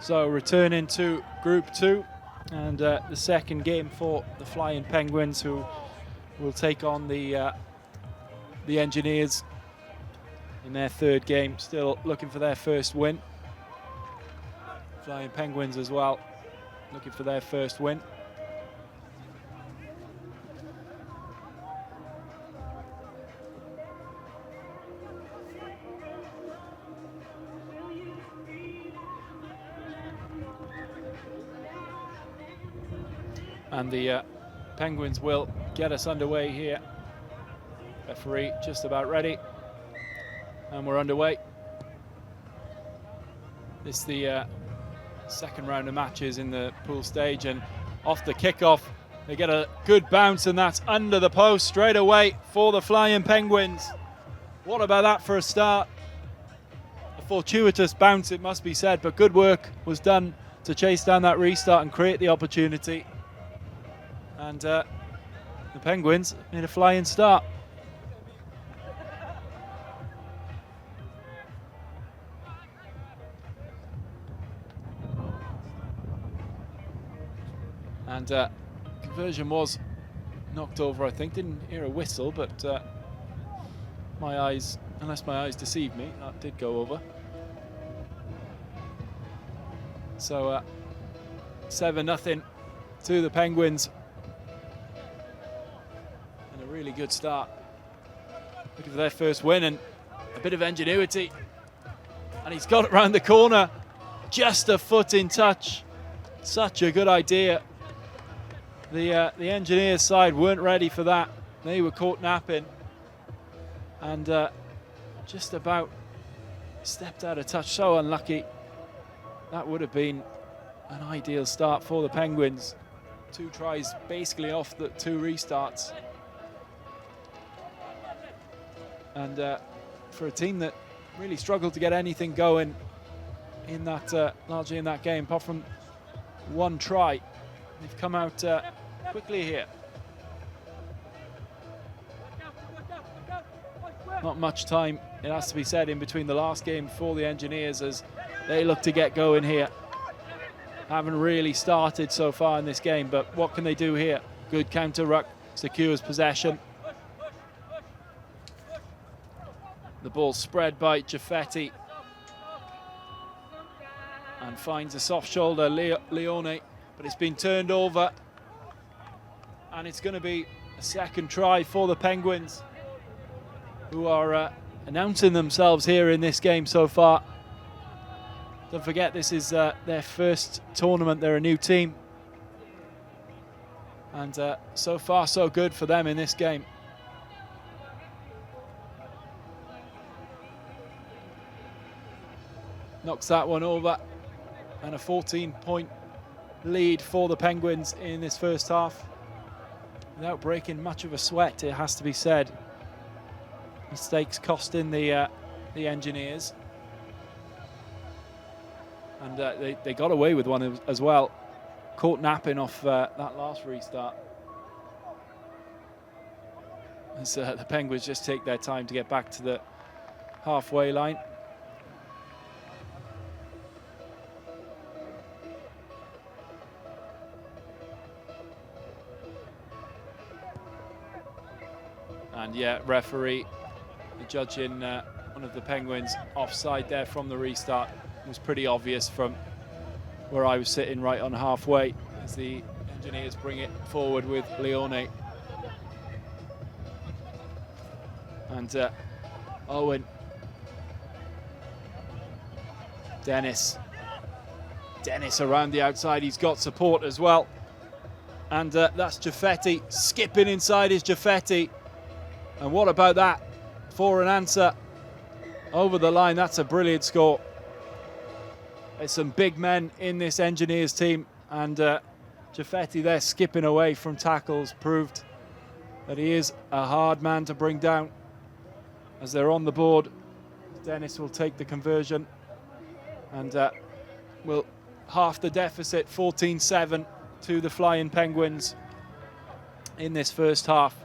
So returning to Group 2 and the second game for the Flying Penguins, who will take on the Engineers in their third game, still looking for their first win. Flying Penguins as well, looking for their first win. And the Penguins will get us underway here. Referee just about ready. And we're underway. This is the second round of matches in the pool stage, and off the kickoff, they get a good bounce, and that's under the post straight away for the Flying Penguins. What about that for a start? A fortuitous bounce, it must be said, but good work was done to chase down that restart and create the opportunity. And the Penguins made a flying start. And conversion was knocked over, I think. Didn't hear a whistle, but my eyes, unless my eyes deceived me, that did go over. So 7-0 to the Penguins. And a really good start. Looking for their first win and a bit of ingenuity. And he's got it round the corner. Just a foot in touch. Such a good idea. The Engineers side weren't ready for that. They were caught napping and just about stepped out of touch. So unlucky. That would have been an ideal start for the Penguins. 2 tries basically off the 2 restarts. And for a team that really struggled to get anything going in that, largely in that game, apart from 1 try, they've come out quickly here. Not much time, it has to be said, in between the last game for the Engineers as they look to get going here. Haven't really started so far in this game, but what can they do here? Good counter ruck, secures possession. The ball spread by Jaffetti and finds a soft shoulder, Leone, but it's been turned over. And it's going to be a second try for the Penguins, who are announcing themselves here in this game so far. Don't forget, this is their first tournament. They're a new team. And so far, so good for them in this game. Knocks that one over. And a 14-point lead for the Penguins in this first half. Without breaking much of a sweat, it has to be said. Mistakes costing the Engineers. And they got away with one as well. Caught napping off that last restart. As the Penguins just take their time to get back to the halfway line. And yeah, referee judging one of the Penguins offside there from the restart. It was pretty obvious from where I was sitting right on halfway as the Engineers bring it forward with Leone. And Owen. Dennis around the outside. He's got support as well. And that's Jaffetti. Skipping inside is Jaffetti. And what about that for an answer over the line? That's a brilliant score. There's some big men in this Engineers team, and Jaffetti there skipping away from tackles proved that he is a hard man to bring down. As they're on the board, Dennis will take the conversion and will half the deficit, 14-7 to the Flying Penguins in this first half.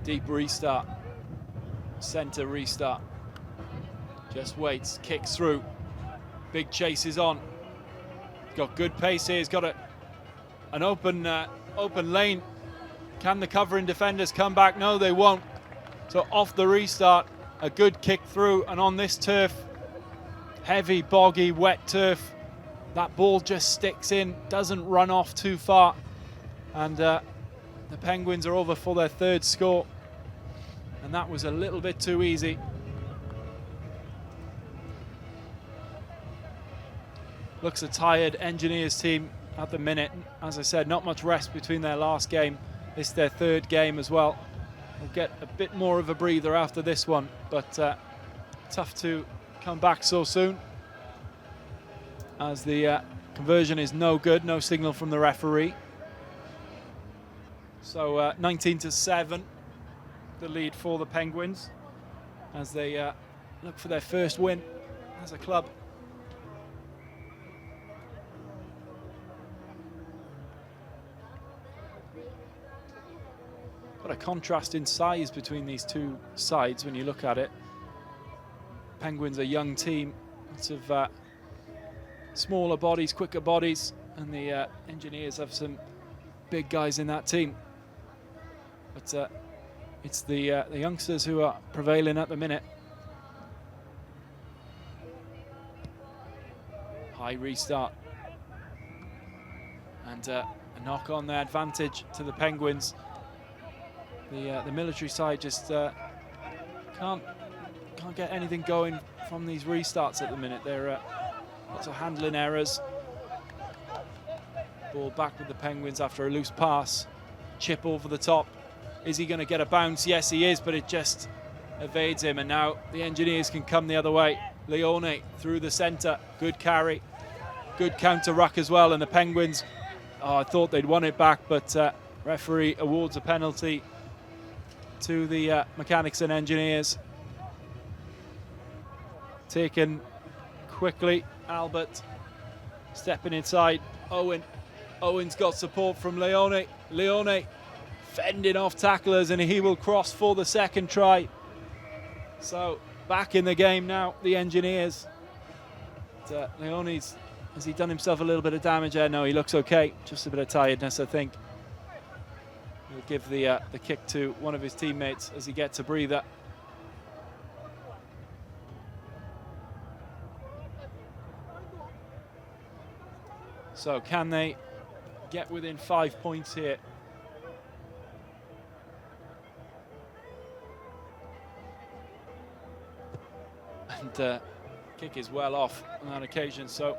Deep restart. Centre restart. Just waits, kicks through. Big chase is on. He's got good pace here. He's got an open lane. Can the covering defenders come back? No, they won't. So off the restart, a good kick through, and on this turf, heavy, boggy, wet turf, that ball just sticks in, doesn't run off too far, and the Penguins are over for their third score, and that was a little bit too easy. Looks a tired Engineers team at the minute. As I said, not much rest between their last game. It's their third game as well. We'll get a bit more of a breather after this one, but tough to come back so soon, as the conversion is no good, no signal from the referee. So 19-7, the lead for the Penguins, as they look for their first win as a club. Got a contrast in size between these two sides when you look at it. Penguins are a young team, lots of smaller bodies, quicker bodies, and the Engineers have some big guys in that team. But it's the youngsters who are prevailing at the minute. High restart, and a knock on their advantage to the Penguins. The military side just can't get anything going from these restarts at the minute. There are lots of handling errors. Ball back with the Penguins after a loose pass. Chip over the top. Is he going to get a bounce? Yes, he is, but it just evades him. And now the Engineers can come the other way. Leone through the centre. Good carry. Good counter ruck as well. And the Penguins, I thought they'd won it back, but referee awards a penalty to the Mechanics and Engineers. Taken quickly. Albert stepping inside. Owen's got support from Leone. Leone fending off tacklers, and he will cross for the second try. So back in the game now, the Engineers. Leone's, has he done himself a little bit of damage there? No, he looks okay. Just a bit of tiredness, I think. He'll give the kick to one of his teammates as he gets a breather. So can they get within 5 points here? And kick is well off on that occasion, so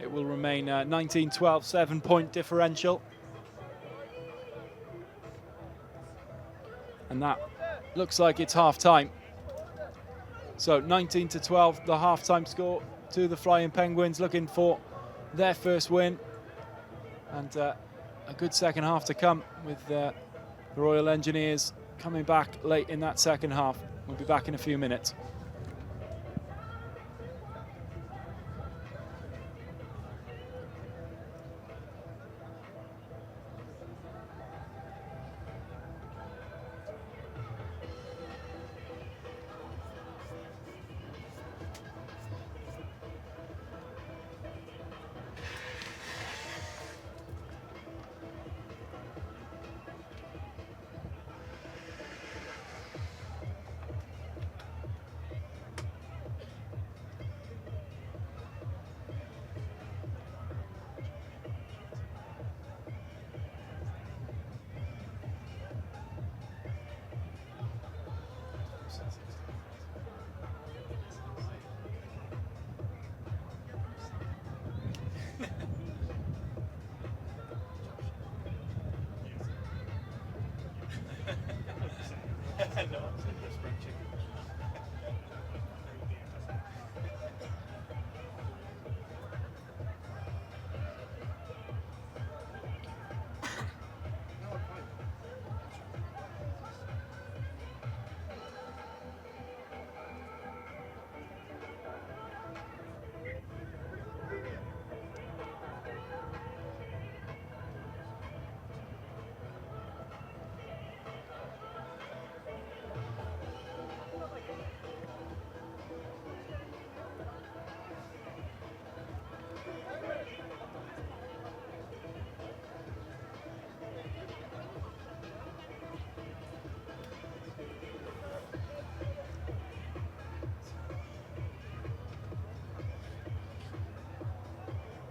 it will remain 19-12, 7-point differential. And that looks like it's half-time. So 19-12, the half-time score to the Flying Penguins, looking for their first win. And a good second half to come with the Royal Engineers coming back late in that second half. We'll be back in a few minutes.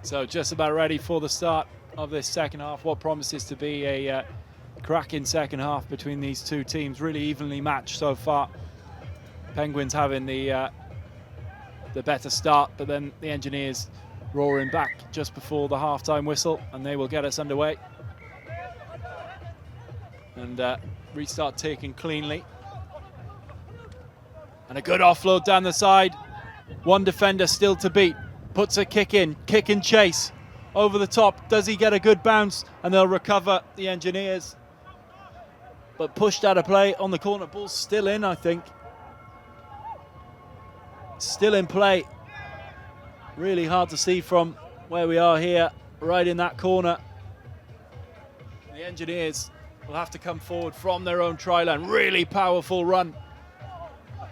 So just about ready for the start of this second half. What promises to be a cracking second half between these two teams. Really evenly matched so far. Penguins having the better start, but then the Engineers roaring back just before the half-time whistle, and they will get us underway. And restart taken cleanly. And a good offload down the side. One defender still to beat. Puts a kick in, kick and chase. Over the top, does he get a good bounce? And they'll recover, the Engineers. But pushed out of play on the corner. Ball's still in, I think. Still in play. Really hard to see from where we are here, right in that corner. The Engineers will have to come forward from their own try line. Really powerful run.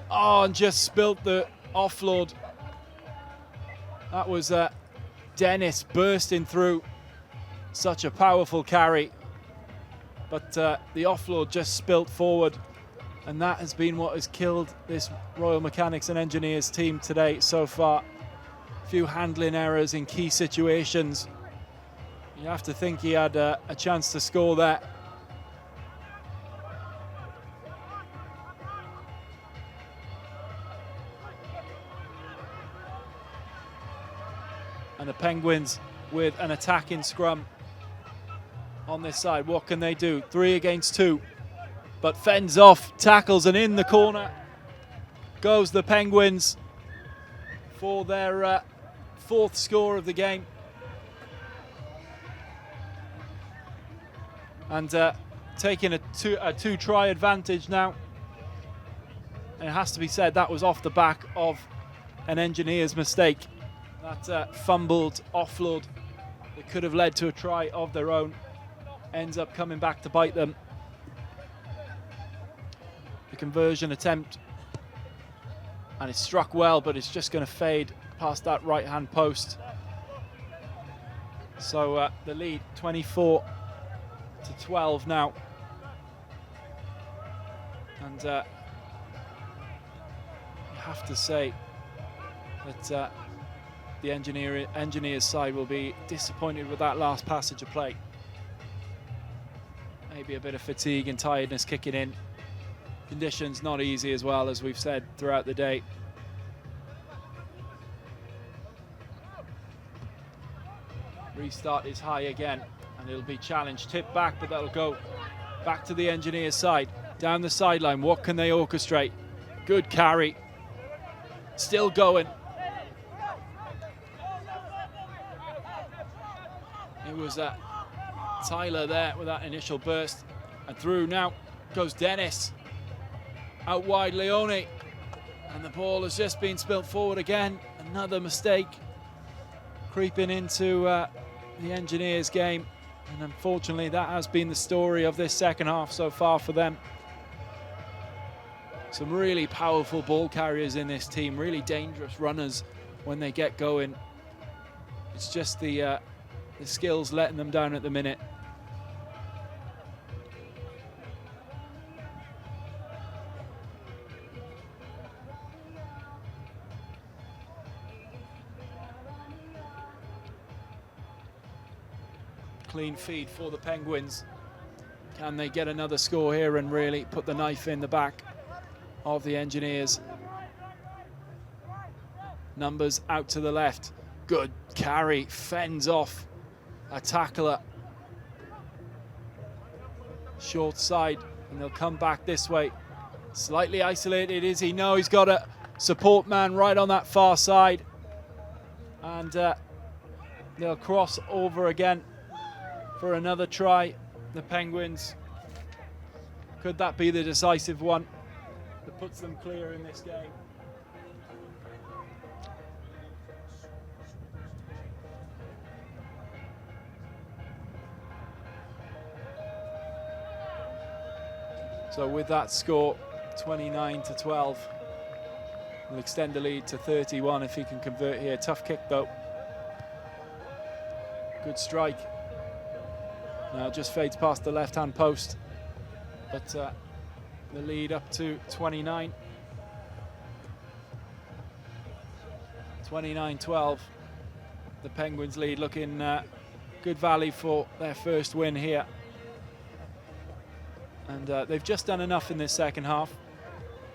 Oh, and just spilt the offload. That was Dennis bursting through. Such a powerful carry. But the offload just spilt forward. And that has been what has killed this Royal Mechanics and Engineers team today so far. A few handling errors in key situations. You have to think he had a chance to score there. And the Penguins with an attacking scrum on this side. What can they do? 3 against 2. But fends off, tackles, and in the corner goes the Penguins for their 4th score of the game. And taking a two-try advantage now. And it has to be said, that was off the back of an Engineers mistake. That fumbled offload that could have led to a try of their own ends up coming back to bite them. The conversion attempt, and it's struck well, but it's just going to fade past that right-hand post. So the lead 24-12 now. And you have to say that the Engineers side will be disappointed with that last passage of play. Maybe a bit of fatigue and tiredness kicking in. Conditions not easy as well, as we've said throughout the day. Restart is high again, and it'll be challenged. Tip back, but that'll go back to the Engineers side. Down the sideline, what can they orchestrate? Good carry. Still going. It was Tyler there with that initial burst. And through now goes Dennis. Out wide, Leone. And the ball has just been spilt forward again. Another mistake creeping into the Engineers game. And unfortunately, that has been the story of this second half so far for them. Some really powerful ball carriers in this team. Really dangerous runners when they get going. It's just the skills letting them down at the minute. Clean feed for the Penguins. Can they get another score here and really put the knife in the back of the Engineers? Numbers out to the left. Good carry, fends off a tackler. Short side, and they'll come back this way. Slightly isolated, is he? No, he's got a support man right on that far side. And they'll cross over again for another try. The Penguins. Could that be the decisive one that puts them clear in this game? So with that score, 29-12, we'll extend the lead to 31 if he can convert here. Tough kick though. Good strike. Now just fades past the left-hand post, but the lead up to 29. 29-12. the Penguins lead looking good value for their first win here. And they've just done enough in this second half,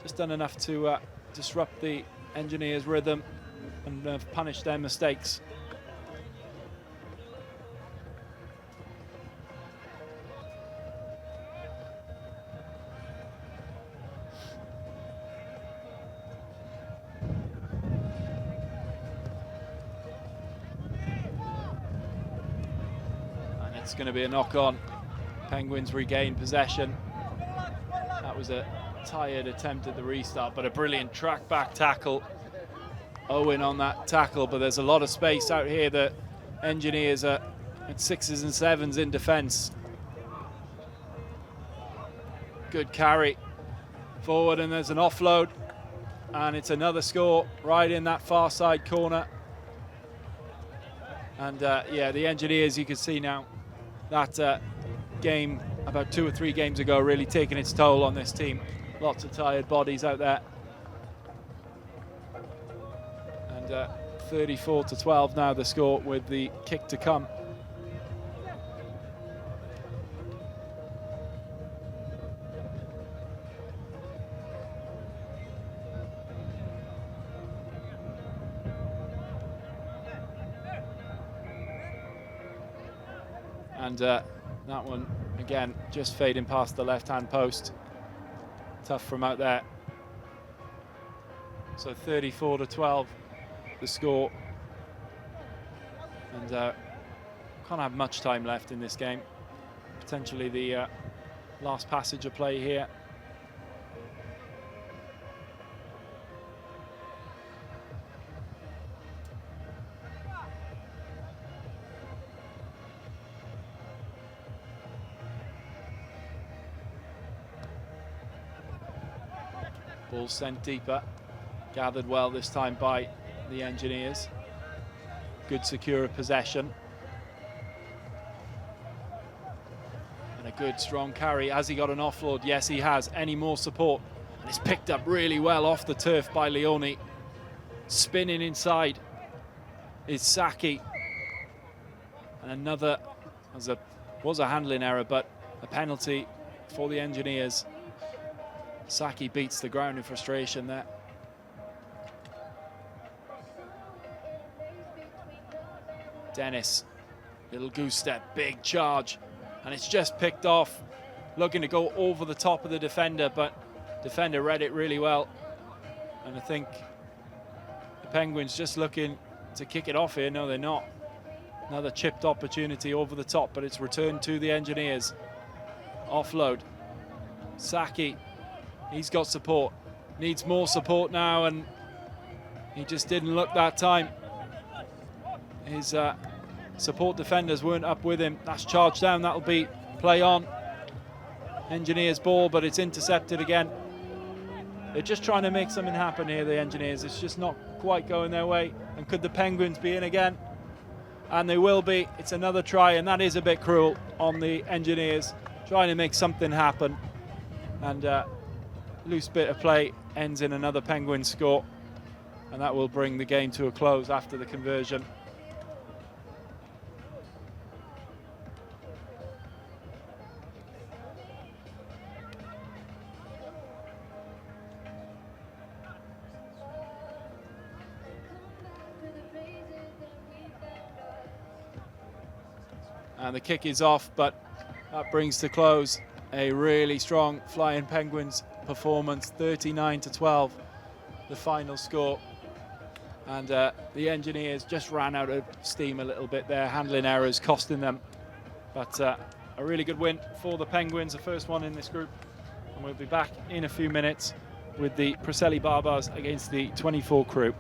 just done enough to disrupt the Engineers' rhythm and punish their mistakes. And it's going to be a knock-on. Penguins regain possession. That was a tired attempt at the restart, but a brilliant track back tackle. Owen on that tackle, but there's a lot of space out here. The Engineers are at 6s and 7s in defence. Good carry forward, and there's an offload, and it's another score right in that far side corner. And yeah, the Engineers, you can see now that game about 2 or 3 games ago really taking its toll on this team. Lots of tired bodies out there. And 34-12 now the score with the kick to come. And that one, again, just fading past the left-hand post. Tough from out there. So 34-12, the score. And can't have much time left in this game. Potentially the last passage of play here. Ball sent deeper, gathered well this time by the Engineers. Good secure possession. And a good strong carry. Has he got an offload? Yes, he has. Any more support? And it's picked up really well off the turf by Leone. Spinning inside is Saki. And another, was a handling error, but a penalty for the Engineers. Saki beats the ground in frustration there. Dennis, little goose step, big charge, and it's just picked off. Looking to go over the top of the defender, but defender read it really well. And I think the Penguins just looking to kick it off here. No, they're not. Another chipped opportunity over the top, but it's returned to the Engineers. Offload. Saki. He's got support, needs more support now, and he just didn't look that time. His support defenders weren't up with him. That's charged down, that'll be play on. Engineers ball, but it's intercepted again. They're just trying to make something happen here, the Engineers. It's just not quite going their way. And could the Penguins be in again? And they will be. It's another try, and that is a bit cruel on the Engineers, trying to make something happen. And loose bit of play ends in another Penguin score, and that will bring the game to a close after the conversion. And the kick is off, but that brings to close a really strong Flying Penguins performance. 39-12 the final score, and the Engineers just ran out of steam a little bit there. Handling errors costing them, but a really good win for the Penguins, the first one in this group. And we'll be back in a few minutes with the Preseli Barbars against the 24 crew.